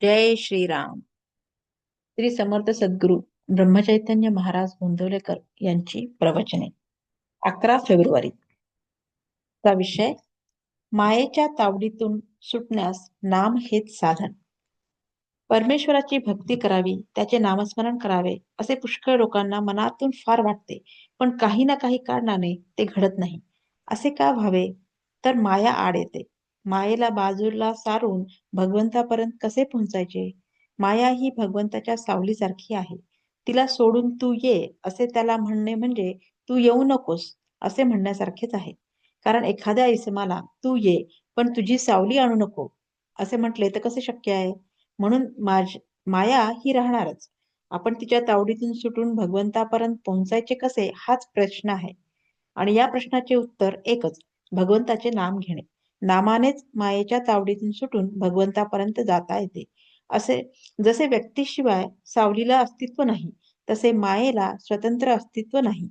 जय श्रीराम. श्री समर्थ सद्गुरू ब्रह्मचैतन्य महाराज गोंदवलेकर यांची प्रवचने. 11 फेब्रुवारी चा विषय, मायेच्या तावडीतून सुटण्यास नाम हेच साधन. परमेश्वराची भक्ती करावी, त्याचे नामस्मरण करावे असे पुष्कळ लोकांना मनातून फार वाटते, पण काही ना काही कारणाने ते घडत नाही. असे का व्हावे? तर माया आड येते. मायेला बाजूला सारून भगवंतापर्यंत कसे पोहोचायचे? माया ही भगवंताच्या सावलीसारखी आहे. तिला सोडून तू ये असे त्याला म्हणणे म्हणजे तू येऊ नकोस असे म्हणण्यासारखेच आहे. कारण एखाद्या इसमाला तू ये पण तुझी सावली आणू नको असे म्हटले तर कसे शक्य आहे? म्हणून माया ही राहणारच. आपण तिच्या तावडीतून सुटून भगवंतापर्यंत पोहोचायचे कसे, हाच प्रश्न आहे. आणि या प्रश्नाचे उत्तर एकच, भगवंताचे नाम घेणे. नामानेच मायेच्या तावडीतून सुटून भगवंतापर्यंत जाता येते. असे जसे व्यक्तीशिवाय सावलीला अस्तित्व नाही, तसे मायेला स्वतंत्र अस्तित्व नाही.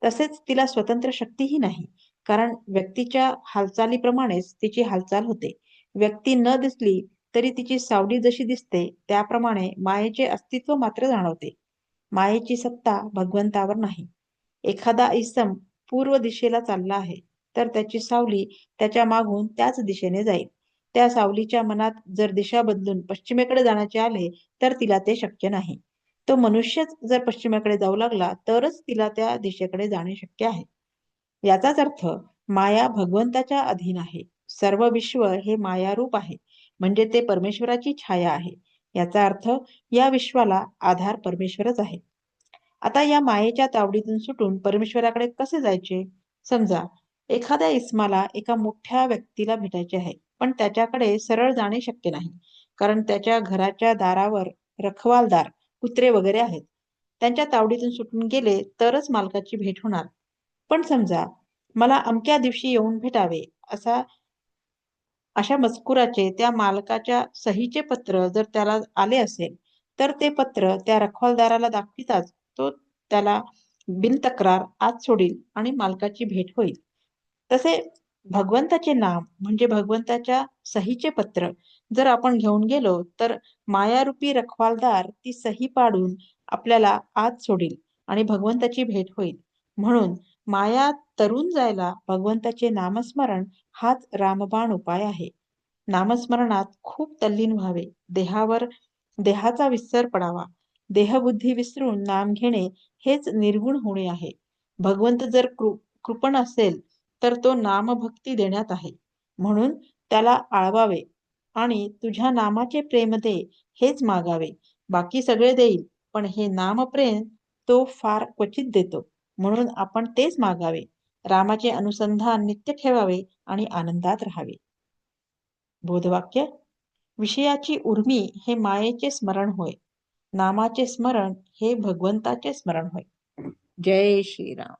तसेच तिला स्वतंत्र शक्तीही नाही. कारण व्यक्तीच्या हालचालीप्रमाणेच तिची हालचाल होते. व्यक्ती न दिसली तरी तिची सावली जशी दिसते, त्याप्रमाणे मायेचे अस्तित्व मात्र जाणवते. मायेची सत्ता भगवंतावर नाही. एखादा इसम पूर्व दिशेला चालला आहे, तर त्याची सावली त्याच्या मागून त्याच दिशेने जाईल. त्या सावलीच्या मनात जर दिशा बदलून पश्चिमेकडे जाण्याचे आले, तर तिला ते शक्य नाही. तो मनुष्यच जर पश्चिमेकडे जाऊ लागला, तरच तिला त्या दिशेकडे जाणे शक्य आहे. याचाच अर्थ माया भगवंताच्या अधीन आहे. सर्व विश्व हे मायारूप आहे, म्हणजे ते परमेश्वराची छाया आहे. याचा अर्थ या विश्वाला आधार परमेश्वरच आहे. आता या मायेच्या तावडीतून सुटून परमेश्वराकडे कसे जायचे? समजा एखाद्या इसमाला एका मोठ्या व्यक्तीला भेटायचे आहे, पण त्याच्याकडे सरळ जाणे शक्य नाही. कारण त्याच्या घराच्या दारावर रखवालदार, कुत्रे वगैरे आहेत. त्यांच्या तावडीतून सुटून गेले तरच मालकाची भेट होणार. पण समजा मला अमक्या दिवशी येऊन भेटावे अशा मजकुराचे त्या मालकाच्या सहीचे पत्र जर त्याला आले असेल, तर ते पत्र त्या रखवालदाराला दाखविताच तो त्याला बिनतक्रार आत सोडील आणि मालकाची भेट होईल. तसे भगवंताचे नाम म्हणजे भगवंताच्या सहीचे पत्र जर आपण घेऊन गेलो, तर मायारूपी रखवालदार ती सही पाडून आपल्याला आत सोडील आणि भगवंताची भेट होईल. म्हणून माया तरून जायला भगवंताचे नामस्मरण हाच रामबाण उपाय आहे. नामस्मरणात खूप तल्लीन व्हावे. देहाचा विसर पडावा. देहबुद्धी विसरून नाम घेणे हेच निर्गुण होणे आहे. भगवंत जर कृपण असेल, तर तो नामभक्ती देण्यात आहे. म्हणून त्याला आळवावे आणि तुझ्या नामाचे प्रेम दे हेच मागावे. बाकी सगळे देईल, पण हे नामप्रेम तो फार क्वचित देतो. म्हणून आपण तेच मागावे. रामाचे अनुसंधान नित्य ठेवावे आणि आनंदात राहावे. बोधवाक्य: विषयाची उर्मी हे मायेचे स्मरण होय. नामाचे स्मरण हे भगवंताचे स्मरण होय. जय श्रीराम.